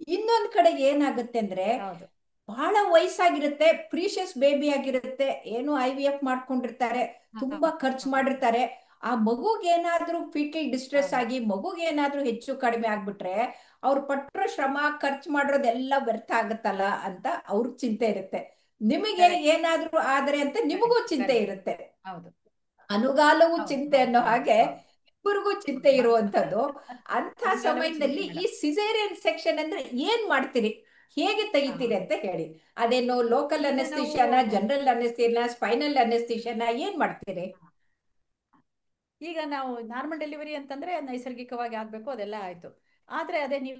ಇನ್ನೊಂದ್ ಕಡೆಗೆ ಏನಾಗುತ್ತೆ ಅಂದ್ರೆ ಹೌದು ಬಹಳ ವಯಸ್ಸಾಗಿರುತ್ತೆ, ಪ್ರೀಶಿಯಸ್ ಬೇಬಿ ಆಗಿರುತ್ತೆ, ಏನು IVF ಮಾಡ್ಕೊಂಡಿರ್ತಾರೆ, ತುಂಬಾ ಖರ್ಚು ಹೌದು ಮಾಡಿರ್ತಾರೆ. ಆ ಮಗುಗೆ ಏನಾದ್ರೂ ಫೀಟಲ್ ಡಿಸ್ಟ್ರೆಸ್ ಹೌದು ಆಗಿ ಮಗುಗೆ ಏನಾದ್ರೂ ಹೆಚ್ಚು ಕಡಿಮೆ ಆಗ್ಬಿಟ್ರೆ ಅವ್ರು ಪಟ್ಟರು ಶ್ರಮ ಖರ್ಚು ಮಾಡಿರೋದೆಲ್ಲ ವ್ಯರ್ಥ ಆಗುತ್ತಲ್ಲ ಅಂತ ಅವ್ರಿಗೆ ಚಿಂತೆ ಇರುತ್ತೆ. ನಿಮಗೆ ಕರೆಕ್ಟ್ ಏನಾದ್ರೂ ಆದ್ರೆ ಅಂತ ನಿಮಗೂ ಕರೆಕ್ಟ್ ಚಿಂತೆ ಕರೆಕ್ಟ್ ಇರುತ್ತೆ. ಹೌದು ಅನುಗಾಲವು ಹೌದು ಚಿಂತೆ ಹೌದು ಅನ್ನೋ ಹೌದು ಹಾಗೆ ಹೌದು ಇಬ್ಬರಿಗೂ ಚಿಂತೆ ಹೌದು ಇರುವಂತದ್ದು. ಅಂಥ ಅನುಗಾಲವು ಚಿಂತೆ ಸಮಯದಲ್ಲಿ ಈ ಮೇಡಮ್. ಸಿಸೇರಿಯನ್ ಸೆಕ್ಷನ್ ಅಂದ್ರೆ ಏನ್ ಮಾಡ್ತೀರಿ, ಹೇಗೆ ಹಾ ತೆಗಿತೀರಿ ಅಂತ ಹೇಳಿ. ಅದೇನು ಲೋಕಲ್ ಈಗ ನಾವು ಅನೆಸ್ಥಿಷಿಯಾನ, ಜನರಲ್ ಅನೆಸ್ಥಿಷಿಯಾನ, ಸ್ಪೈನಲ್ ಅನೆಸ್ಥಿಷಿಯಾನ, ಏನ್ ಮಾಡ್ತೀರಿ? ಈಗ ನಾವು ನಾರ್ಮಲ್ ಡೆಲಿವರಿ ಅಂತಂದ್ರೆ ನೈಸರ್ಗಿಕವಾಗಿ ಆಗ್ಬೇಕು, ಅದೆಲ್ಲ ಆಯ್ತು. ಆದ್ರೆ ಅದೇ ನೀವು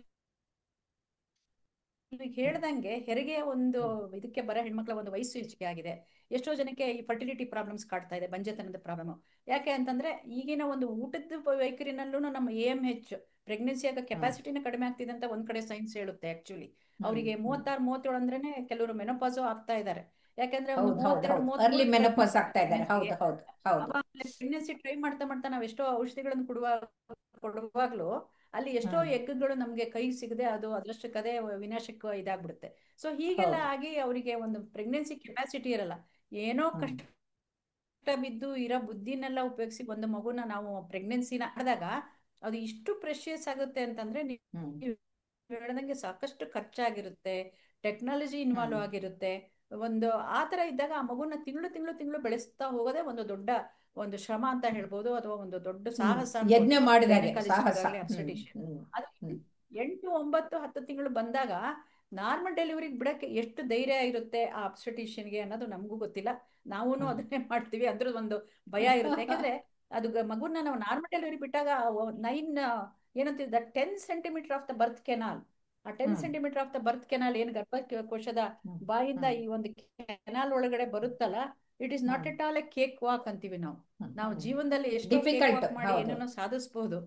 ಈಗ ಹ್ಮ್, ಹೇಳ್ದಂಗೆ ಹೆರಿಗೆ ಒಂದು ಹ್ಮ್, ಇದಕ್ಕೆ ಬರೋ ಹೆಣ್ಮಕ್ಳ ಒಂದು ವಯಸ್ಸು ಹೆಚ್ಚಿಗೆ ಆಗಿದೆ. ಎಷ್ಟೋ ಜನಕ್ಕೆ ಈ ಫರ್ಟಿಲಿಟಿ ಪ್ರಾಬ್ಲಮ್ಸ್ ಕಾಡ್ತಾ ಇದೆ, ಬಂಜೆತನದ ಪ್ರಾಬ್ಲಮ್. ಯಾಕೆ ಅಂತಂದ್ರೆ ಈಗಿನ ಒಂದು ಊಟದ ವೈಖರಿನಲ್ಲೂ ನಮ್ಮ AMH ಪ್ರೆಗ್ನೆನ್ಸಿ ಆಗ ಹ್ಮ್, ಕೆಪಾಸಿಟಿನ ಕಡಿಮೆ ಆಗ್ತಿದೆ ಅಂತ ಒಂದ್ ಕಡೆ ಸೈನ್ಸ್ ಹೇಳುತ್ತೆ. ಆಕ್ಚುಲಿ ಹ್ಮ್, ಅವರಿಗೆ ಹ್ಮ್. 36-37 ಅಂದ್ರೇನೆ ಕೆಲವರು ಮೆನೋಪಾಸು ಆಗ್ತಾ ಇದ್ದಾರೆ. ಯಾಕಂದ್ರೆ ಒಂದು ಹೌದು ಹೌದು 32 ಹೌದು, ಅರ್ಲಿ 33 ಟ್ರೈ ಮೆನೋಪಾಸ್ ಮಾಡ್ತಾರೆ ಆಗ್ತಾ ಇದ್ದಾರೆ. ಪ್ರೆಗ್ನೆನ್ಸಿಗೆ. ಹೌದು ಹೌದು ಹೌದು. ಅವಾಗ ಪ್ರೆಗ್ನೆನ್ಸಿ ಟ್ರೈ ಮಾಡ್ತಾ ಮಾಡ್ತಾ ನಾವು ಎಷ್ಟೋ ಔಷಧಿಗಳನ್ನು ಕೊಡುವಾಗ್ಲೂ ಅಲ್ಲಿ ಎಷ್ಟೋ ಹ್ಮ್, ಎಗ್ಗಳು ನಮ್ಗೆ ಕೈ ಸಿಗದೆ ಅದು ಅದೃಷ್ಟಕ್ಕದೇ ವಿನಾಶಕ್ಕೆ ಇದಾಗ್ಬಿಡುತ್ತೆ. ಸೊ ಹೀಗೆಲ್ಲ ಹೌದು. ಆಗಿ ಅವರಿಗೆ ಒಂದು ಪ್ರೆಗ್ನೆನ್ಸಿ ಕೆಪಾಸಿಟಿ ಇರಲ್ಲ. ಏನೋ ಹ್ಮ್, ಕಷ್ಟ ಬಿದ್ದು ಇರೋ ಬುದ್ಧಿನೆಲ್ಲ ಉಪಯೋಗಿಸಿ ಒಂದು ಮಗುನ ನಾವು ಪ್ರೆಗ್ನೆನ್ಸಿನ ಆದಾಗ ಅದು ಇಷ್ಟು ಪ್ರೆಷಿಯಸ್ ಆಗುತ್ತೆ ಅಂತಂದ್ರೆ ಹ್ಮ್, ನೀವು ಹೇಳ್ದಂಗೆ ಸಾಕಷ್ಟು ಖರ್ಚಾಗಿರುತ್ತೆ, ಟೆಕ್ನಾಲಜಿ ಹ್ಮ್, ಇನ್ವಾಲ್ವ್ ಆಗಿರುತ್ತೆ. ಒಂದು ಆ ತರ ಇದ್ದಾಗ ಆ ಮಗುನ ತಿಂಗಳು ಬೆಳೆಸ್ತಾ ಹೋಗೋದೇ ಒಂದು ದೊಡ್ಡ ಒಂದು ಶ್ರಮ ಅಂತ ಹೇಳ್ಬೋದು, ಅಥವಾ ಒಂದು ದೊಡ್ಡ ಹ್ಮ್. ಸಾಹಸ ಯಜ್ಞ ಅನ್ಬೋದು ಮಾಡಿದಾಗೆ ಸಾಹಸ. ಗೈನಕಾಲಜಿಸ್ಟ್ಗಾಗ್ಲಿ ಹ್ಮ್, ಅಬ್ಸ್ಟೆಟಿಷಿಯನ್. ಹ್ಮ್, ಅದು ಹ್ಮ್, 8, 9, 10 ತಿಂಗಳು ಬಂದಾಗ ನಾರ್ಮಲ್ ಡೆಲಿವರಿಗೆ ಬಿಡಕ್ಕೆ ಎಷ್ಟು ಧೈರ್ಯ ಇರುತ್ತೆ ಆ ಅಬ್ಸ್ಟೆಟಿಷಿಯನ್ಗೆ ಅನ್ನೋದು ನಮಗೂ ಗೊತ್ತಿಲ್ಲ. ನಾವೂ ಹ್ಮ್. ಅದನ್ನೇ ಮಾಡ್ತೀವಿ, ಅದ್ರದ್ದು ಒಂದು ಭಯ ಇರುತ್ತೆ. ಯಾಕಂದ್ರೆ ಅದು ಮಗುನ ನಾವು ನಾರ್ಮಲ್ ಡೆಲಿವರಿ ಬಿಟ್ಟಾಗ 9 ಏನಂತಿದ್ದ 10 centimetre of the birth canal, ಆ ten hmm, centimetre of the birth canal ಏನು ಗರ್ಭಕೋಶದ ಹ್ಮ್, ಬಾಯಿಂದ ಹ್ಮ್, ಈ ಒಂದು ಕೆನಾಲ್ ಒಳಗಡೆ ಬರುತ್ತಲ್ಲ, it is not hmm, at all A cake walk ಅಂತೀವಿ ನಾವು. ಹ್ಮ್, ನಾವು ಹ್ಮ್. ಜೀವನದಲ್ಲಿ ಎಷ್ಟೋ ಕೇಕ್ ಡಿಫಿಕಲ್ಟ್, ವಾಕ್ ಮಾಡಿ ಹೌದು. ಏನೇನೋ ಸಾಧಿಸಬಹುದು.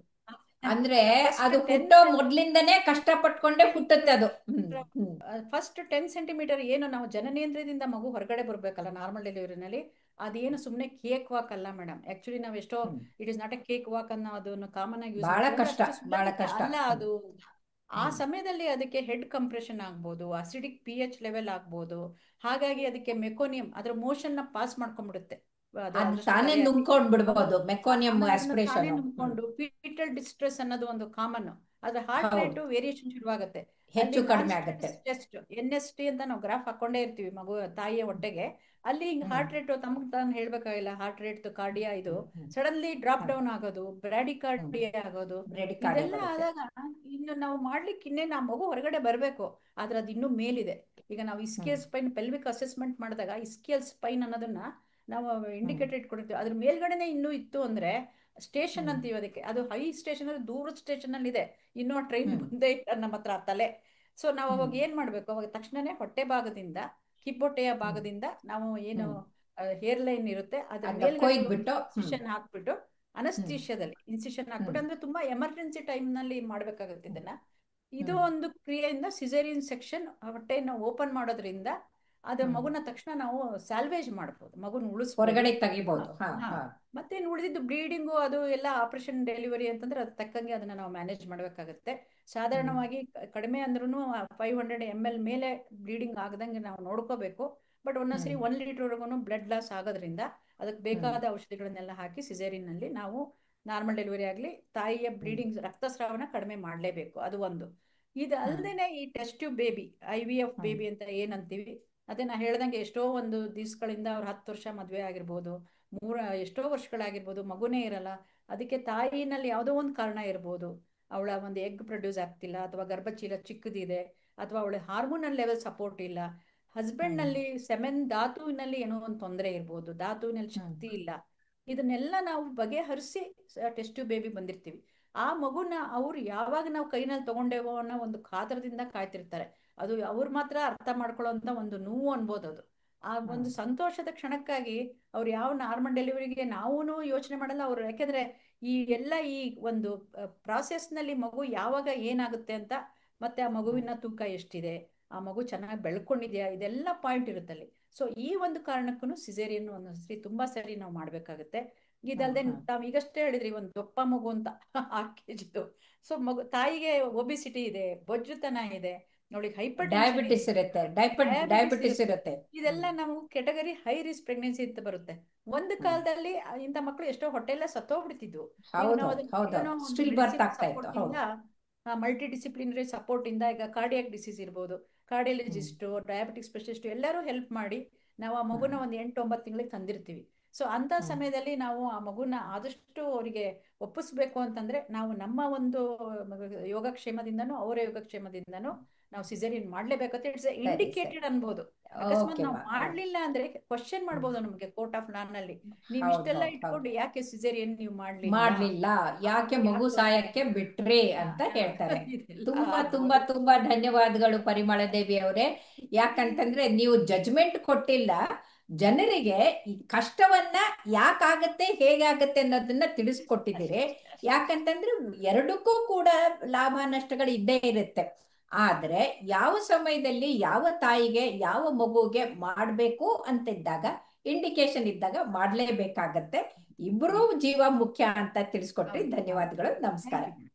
ಅಂದ್ರೆ ಫಸ್ಟ್ ಅದು ಟೆನ್ ಹುಟ್ಟೋ ಮೊದ್ಲಿಂದನೇ ಕಷ್ಟ ಪಟ್ಕೊಂಡೇ ಹುಟ್ಟುತ್ತೆ ಅದು. ಹ್ಮ್, ಹ್ಮ್, ಫಸ್ಟ್ 10 ಸೆಂಟಿಮೀಟರ್ ಏನು ನಾವು ಜನನೇಂದ್ರಿಯದಿಂದ ಮಗು ಹೊರಗಡೆ ಬರಬೇಕಲ್ಲ ನಾರ್ಮಲ್ ಡೆಲಿವರಿನಲ್ಲಿ, ಅದೇನು ಸುಮ್ಮನೆ ಕೇಕ್ ವಾಕ್ ಅಲ್ಲ ಮೇಡಮ್. ಆಕ್ಚುಲಿ ನಾವು ಎಷ್ಟೋ hmm. It is not a cake walk ಅನ್ನೋ ಅದನ್ನು ಕಾಮನ್ ಆಗಿ ಯೂಸ್ ಬಹಳ ಮಾಡ್ತೀವಿ, ಅಂದ್ರೆ ಕಷ್ಟ, ಅಷ್ಟು ಬಹಳ ಸುಲಭಕ್ಕೆ ಕಷ್ಟ. ಅಲ್ಲ ಹ್ಮ್, ಅದು. ಆ ಹ್ಮ್, ಸಮಯದಲ್ಲಿ ಅದಕ್ಕೆ ಹೆಡ್ ಕಂಪ್ರೆಷನ್ ಆಗ್ಬೋದು, ಅಸಿಡಿಕ್ pH ಲೆವೆಲ್ ಆಗ್ಬೋದು. ಹಾಗಾಗಿ ಅದಕ್ಕೆ ಮೆಕೋನಿಯಂ ಅದರ ಮೋಷನ್ ನ ಪಾಸ್ ಮಾಡ್ಕೊಂಡ್ಬಿಡುತ್ತೆ ಅದು ಅದು ತಾನೇ ಅದೃಷ್ಟಕಾರಿಯಾಗಿ. ನುಂಗ್ಕೊಂಡ್ ಅದು ಬಿಡ್ಬೋದು, ಮೆಕೋನಿಯಂ ಆಮೇಲೆ ಅದನ್ನ ತಾನೇ ಆಸ್ಪಿರೇಷನ್. ಹ್ಮ್. ನಂಬ್ಕೊಂಡು ಫೀಟಲ್ ಡಿಸ್ಟ್ರೆಸ್ ಅನ್ನೋದು ಒಂದು ಕಾಮನ್. ಅದ್ರ ಹಾರ್ಟ್ ಹೌದು, ರೇಟ್ ವೇರಿಯೇಷನ್ ಶುರುವಾಗುತ್ತೆ. ಅಲ್ಲಿ ಹೆಚ್ಚು ನಾನ್ ಕಡಿಮೆ ಆಗುತ್ತೆ. ಸ್ಟೇಟಸ್ ಟೆಸ್ಟ್ NST ಅಂತ ನಾವು ಗ್ರಾಫ್ ಹಾಕೊಂಡೇ ಇರ್ತೀವಿ ಮಗು ತಾಯಿಯ ಹೊಟ್ಟೆಗೆ. ಅಲ್ಲಿ ಹಿಂಗ್ ಹ್ಮ್, ಹಾರ್ಟ್ ರೇಟ್ ತಮಗೆ ತಾನು ಹೇಳ್ಬೇಕಾಗಿಲ್ಲ, ಹಾರ್ಟ್ ರೇಟ್ ಕಾರ್ಡಿಯಾ ಇದು ಹ್ಮ್, ಹ್ಮ್, ಸಡನ್ಲಿ ಡ್ರಾಪ್ ಹ್ಮ್, ಡೌನ್ ಆಗೋದು, ಹ್ಮ್. ಬ್ರಾಡಿಕಾರ್ಡಿಯಾ ಆಗೋದು. ಬ್ರೆಡಿಕಾರ್ಡಿಯ ಇದೆಲ್ಲ ಬರುತ್ತೆ. ಆದಾಗ ಇನ್ನು ನಾವು ಮಾಡ್ಲಿಕ್ಕೆ ಇನ್ನೇನು ಆ ಮಗು ಹೊರಗಡೆ ಬರಬೇಕು, ಆದ್ರೆ ಅದು ಇನ್ನೂ ಮೇಲಿದೆ. ಈಗ ನಾವು ಹ್ಮ್, ಇಸ್ಕಿಯಲ್ ಸ್ಪೈನ್ ಪೆಲ್ವಿಕ್ ಅಸೆಸ್ಮೆಂಟ್ ಮಾಡಿದಾಗ ಇಸ್ಕಿಯಲ್ ಸ್ಪೈನ್ ಅನ್ನೋದನ್ನ ನಾವು ಹ್ಮ್, ಇಂಡಿಕೇಟರ್ ಇಟ್ಕೊಂಡಿರ್ತೀವಿ. ಅದ್ರ ಮೇಲ್ಗಡೆನೆ ಇನ್ನೂ ಇತ್ತು ಅಂದ್ರೆ ಸ್ಟೇಷನ್ ಹ್ಮ್, ಅಂತೀವಿ ಅದಕ್ಕೆ. ಅದು ಹೈ ಸ್ಟೇಷನ್ ಅಲ್ಲಿ ದೂರದ ಸ್ಟೇಷನ್ ಅಲ್ಲಿ ಇದೆ, ಇನ್ನೂ ಆ ಟ್ರೈನ್ ಹ್ಮ್, ಬಂದೇ ಇಲ್ಲ ನಮ್ಮ ಹತ್ರ ಆ ತಲೆ. ಸೊ ನಾವು ಹ್ಮ್, ಅವಾಗ ಏನ್ ಮಾಡ್ಬೇಕು, ಅವಾಗ ತಕ್ಷಣನೇ ಹೊಟ್ಟೆ ಭಾಗದಿಂದ ಕಿಬ್ಬೊಟ್ಟೆಯ ಹ್ಮ್, ಭಾಗದಿಂದ ನಾವು ಏನು ಹ್ಮ್. ಹೇರ್ ಲೈನ್ ಇರುತ್ತೆ ಅದ್ರ ಅದ ಮೇಲ್ಗಡೆ ಒಂದು ಕೊಯ್ದ್ಬಿಟ್ಟು. ಹ್ಮ್, ಇನ್ಸಿಷನ್ ಹಾಕ್ಬಿಟ್ಟು, ಹ್ಮ್, ಅನಸ್ತೀಶಿಯಾದಲ್ಲಿ ಇನ್ಸಿಷನ್ ಹ್ಮ್, ಹಾಕ್ಬಿಟ್ಟು, ಅಂದ್ರೆ ತುಂಬಾ ಎಮರ್ಜೆನ್ಸಿ ಟೈಮ್ ನಲ್ಲಿ ಮಾಡ್ಬೇಕಾಗುತ್ತೆ ಹ್ಮ್, ಇದನ್ನ. ಇದು ಹ್ಮ್, ಒಂದು ಕ್ರಿಯೆಯಿಂದ ಸಿಸೇರಿಯನ್ ಸೆಕ್ಷನ್ ಹೊಟ್ಟೆಯನ್ನು ಓಪನ್ ಮಾಡೋದ್ರಿಂದ ಅದ ಹ್ಮ್. ಮಗುನ ತಕ್ಷಣ ನಾವು ಸ್ಯಾಲ್ವೇಜ್ ಮಾಡ್ಬೋದು, ಮಗುನ ಉಳಿಸ್ಬೋದು. ಹೊರಗಡೆ ಹ, ತೆಗಿಬಹುದು. ಹಾ, ಹಾ. ಹಾ. ಮತ್ತೆ ಉಳಿದಿದ್ದು ಬ್ಲೀಡಿಂಗು ಅದು ಎಲ್ಲ ಆಪರೇಷನ್ ಡೆಲಿವರಿ ಅಂತಂದ್ರೆ ಅದ್ ತಕ್ಕಂಗೆ ಅದನ್ನ ನಾವು ಮ್ಯಾನೇಜ್ ಮಾಡ್ಬೇಕಾಗತ್ತೆ. ಹ್ಮ್, ಸಾಧಾರಣವಾಗಿ ಕಡಿಮೆ ಅಂದ್ರೂ 500 ml ಮೇಲೆ ಬ್ಲೀಡಿಂಗ್ ಆಗದಂಗೆ ನಾವು ನೋಡ್ಕೋಬೇಕು. ಬಟ್ ಹ್ಮ್, ಒಂದೊಂದ್ಸರಿ 1 ಲೀಟರ್ವರೆಗೂ ಬ್ಲಡ್ ಲಾಸ್ ಆಗೋದ್ರಿಂದ ಅದಕ್ಕೆ ಹ್ಮ್, ಬೇಕಾದ ಔಷಧಿಗಳನ್ನೆಲ್ಲ ಹಾಕಿ ಸಿಸೇರಿಯನ್ ನಲ್ಲಿ ನಾವು ನಾರ್ಮಲ್ ಡೆಲಿವರಿ ಆಗಲಿ ತಾಯಿಯ ಹ್ಮ್, ಬ್ಲೀಡಿಂಗ್ ರಕ್ತಸ್ರಾವನ ಕಡಿಮೆ ಮಾಡಲೇಬೇಕು, ಅದು ಒಂದು. ಇದು ಹ್ಮ್, ಅಲ್ಲದೆ ಈ ಟೆಸ್ಟ್ ಟ್ಯೂಬ್ ಬೇಬಿ, IVF ಹ್ಮ್, ಬೇಬಿ ಅಂತ ಏನಂತೀವಿ, ಅದೇ ನಾ ಹೇಳ್ದಂಗೆ ಎಷ್ಟೋ ಒಂದು ದಿವಸಗಳಿಂದ ಅವ್ರು 10 ವರ್ಷ ಮದುವೆ ಆಗಿರ್ಬೋದು, ಎಷ್ಟೋ ವರ್ಷಗಳಾಗಿರ್ಬೋದು, ಮಗುನೇ ಇರಲ್ಲ. ಅದಕ್ಕೆ ತಾಯಿನಲ್ಲಿ ಯಾವುದೋ ಒಂದು ಕಾರಣ ಇರ್ಬೋದು, ಅವಳ ಒಂದು ಎಗ್ ಪ್ರೊಡ್ಯೂಸ್ ಆಗ್ತಿಲ್ಲ, ಅಥವಾ ಗರ್ಭಚೀಲ ಚಿಕ್ಕದಿದೆ, ಅಥವಾ ಅವಳ ಹಾರ್ಮೋನಲ್ ಲೆವೆಲ್ ಸಪೋರ್ಟ್ ಇಲ್ಲ, ಹಸ್ಬೆಂಡ್ ಹ್ಮ್, ನಲ್ಲಿ ಸೆಮೆನ್ ಧಾತುವಿನಲ್ಲಿ ಏನೋ ಒಂದು ತೊಂದರೆ ಇರ್ಬೋದು, ಧಾತುವಿನಲ್ಲಿ ಹ್ಮ್, ಶಕ್ತಿ ಇಲ್ಲ. ಇದನ್ನೆಲ್ಲ ನಾವು ಬಗೆಹರಿಸಿ ಟೆಸ್ಟ್ ಬೇಬಿ ಬಂದಿರ್ತೀವಿ. ಆ ಮಗುನ ಅವ್ರು ಯಾವಾಗ ನಾವು ಕೈನಲ್ಲಿ ತಗೊಂಡೇವೋ ಅನ್ನೋ ಒಂದು ಕಾತರದಿಂದ ಕಾಯ್ತಿರ್ತಾರೆ. ಅದು ಅವ್ರು ಮಾತ್ರ ಅರ್ಥ ಮಾಡ್ಕೊಳ್ಳೋಂಥ ಒಂದು ನೋವು ಅನ್ಬೋದು ಅದು. ಆ ಹ್ಮ್, ಒಂದು ಸಂತೋಷದ ಕ್ಷಣಕ್ಕಾಗಿ ಅವ್ರು ಯಾವ ನಾರ್ಮಲ್ ಡೆಲಿವರಿಗೆ ನಾವೂ ಯೋಚನೆ ಮಾಡಲ್ಲ ಅವರು. ಯಾಕೆಂದ್ರೆ ಈ ಎಲ್ಲ ಈ ಒಂದು ಪ್ರಾಸೆಸ್ನಲ್ಲಿ ಮಗು ಯಾವಾಗ ಏನಾಗುತ್ತೆ ಅಂತ ಮತ್ತೆ ಆ ಮಗುವಿನ ತೂಕ ಎಷ್ಟಿದೆ, ಆ ಮಗು ಚೆನ್ನಾಗಿ ಬೆಳ್ಕೊಂಡಿದ್ಯಾ, ಇದೆಲ್ಲ ಪಾಯಿಂಟ್ ಇರುತ್ತಲ್ಲಿ. ಸೊ ಈ ಒಂದು ಕಾರಣಕ್ಕೂ ಸಿಸೇರಿಯನ್ ಒಂದೊಂದ್ಸರಿ ತುಂಬಾ ಸರಿ ನಾವು ಮಾಡ್ಬೇಕಾಗುತ್ತೆ. ಇದಲ್ಲದೆ ತಾವು ಈಗಷ್ಟೇ ಹೇಳಿದ್ರಿ ಒಂದು ದೊಪ್ಪ ಮಗು ಅಂತ 6 kg. ಸೊ ಮಗು ತಾಯಿಗೆ ಒಬಿಸಿಟಿ ಇದೆ, ಬೊಜ್ಜುತನ ಇದೆ, ನೋಡಿ ಹೈಪರ್ ಟೆನ್ಷನ್ ಇದೆ, ಡಯಾಬಿಟಿಸ್ ಇರುತ್ತೆ, ಡಯಾಬಿಟಿಸ್ ಡಯಾಬಿಟಿಸ್ ಇರುತ್ತೆ. ಇರುತ್ತೆ. ಇದೆಲ್ಲ ನಾವು ಕೆಟಗರಿ ಹೈ ರಿಸ್ಕ್ ಪ್ರೆಗ್ನೆನ್ಸಿ ಅಂತ ಬರುತ್ತೆ. ಒಂದು ಕಾಲದಲ್ಲಿ ಇಂಥ ಮಕ್ಕಳು ಎಷ್ಟೋ ಹೊಟ್ಟೆಲ್ಲ ಸತ್ತೋಗ್ಬಿಡ್ತಿದ್ವು. ಈಗ ಹೌದು ನಾವು ಅದನ್ನ ಹೌದು, ಏನೋ ಒಂದು ಸ್ಟಿಲ್ ಬರ್ತ್ ಮೆಡಿಸಿನ್ ಆಗ್ತಾ ಇತ್ತು. ಸಪೋರ್ಟ್ ಇಂದ, ಹೌದು. ಮಲ್ಟಿ ಡಿಸಿಪ್ಲಿನರಿ ಸಪೋರ್ಟ್ ಇಂದ ಈಗ ಕಾರ್ಡಿಯಾಕ್ ಡಿಸೀಸ್ ಇರ್ಬೋದು, ಕಾರ್ಡಿಯಾಲಜಿಸ್ಟು, ಡಯಾಬಿಟಿಕ್ ಸ್ಪೆಷಲಿಸ್ಟ್ ಎಲ್ಲರೂ ಹೆಲ್ಪ್ ಮಾಡಿ ನಾವು ಆ ಮಗುನ ಒಂದು 8-9 ತಿಂಗಳಿಗೆ ತಂದಿರ್ತೀವಿ. ಸೊ ಅಂತ ಸಮಯದಲ್ಲಿ ನಾವು ಆ ಮಗುನ ಆದಷ್ಟು ಅವರಿಗೆ ಒಪ್ಪಿಸ್ಬೇಕು ಅಂತಂದ್ರೆ ನಾವು ನಮ್ಮ ಒಂದು ಯೋಗಕ್ಷೇಮದಿಂದನೂ ಅವರ ಯೋಗಕ್ಷೇಮದಿಂದನೂ ನಾವು ಸಿಸೇರಿಯನ್ ಮಾಡ್ಲೇಬೇಕಂತ ಇಟ್ಸ್ ಸರಿ ಸರಿ, ಇಂಡಿಕೇಟೆಡ್ ಅನ್ಬೋದು. ಅಕಸ್ಮಾತ್ ಓಕೆ ನಾವು ಮಾ. ಮಾಡ್ಲಿಲ್ಲ ಅಂದ್ರೆ ಕ್ವಶನ್ ಮಾಡ್ಬೋದು ನಮಗೆ ಕೋರ್ಟ್ ಆಫ್ ಲಾನ್ ನಲ್ಲಿ, ನೀವು ಹೌದು ಇಷ್ಟೆಲ್ಲ ಹೌದು ಹೌದು, ಇಟ್ಕೊಂಡು ಯಾಕೆ ಸಿಸೇರಿಯನ್ ನೀವು ಮಾಡ್ಲಿಲ್ಲ, ಮಾಡ್ಲಿಲ್ಲ, ಆ ಯಾಕೆ ಮಗು ಮಗು ಯಾಕೆ ತೊಂದ್ರೆ ಸಾಯಕ್ಕೆ ಬಿಟ್ರಿ ಹಾ ಅಂತ ಹಾ ಹೇಳ್ತಾರೆ. ಇದೆಲ್ಲ ತುಂಬಾ ತುಂಬಾ ಆಗ್ಬೋದು. ತುಂಬಾ ಧನ್ಯವಾದಗಳು ಪರಿಮಳ ದೇವಿ ಅವರೇ. ಯಾಕಂತಂದ್ರೆ ನೀವು ಜಜ್ಮೆಂಟ್ ಕೊಟ್ಟಿಲ್ಲ, ಜನರಿಗೆ ಈ ಕಷ್ಟವನ್ನ ಯಾಕಾಗತ್ತೆ ಹೇಗಾಗತ್ತೆ ಅನ್ನೋದನ್ನ ತಿಳಿಸ್ಕೊಟ್ಟಿದ್ದೀರಿ. ಅಷ್ಟೇ ಅಷ್ಟೇ. ಯಾಕಂತಂದ್ರೆ ಎರಡಕ್ಕೂ ಕೂಡ ಲಾಭ ನಷ್ಟಗಳು ಇದ್ದೇ ಇರುತ್ತೆ. ಆದ್ರೆ ಯಾವ ಸಮಯದಲ್ಲಿ ಯಾವ ತಾಯಿಗೆ ಯಾವ ಮಗುಗೆ ಮಾಡಬೇಕು ಅಂತಿದ್ದಾಗ, ಇಂಡಿಕೇಶನ್ ಇದ್ದಾಗ ಮಾಡ್ಲೇಬೇಕಾಗತ್ತೆ. ಇಬ್ರು ಜೀವ ಮುಖ್ಯ ಅಂತ ತಿಳಿಸ್ಕೊಟ್ರಿ. ಹೌದು ಹೌದು. ಧನ್ಯವಾದಗಳು, ನಮಸ್ಕಾರ. Thank you.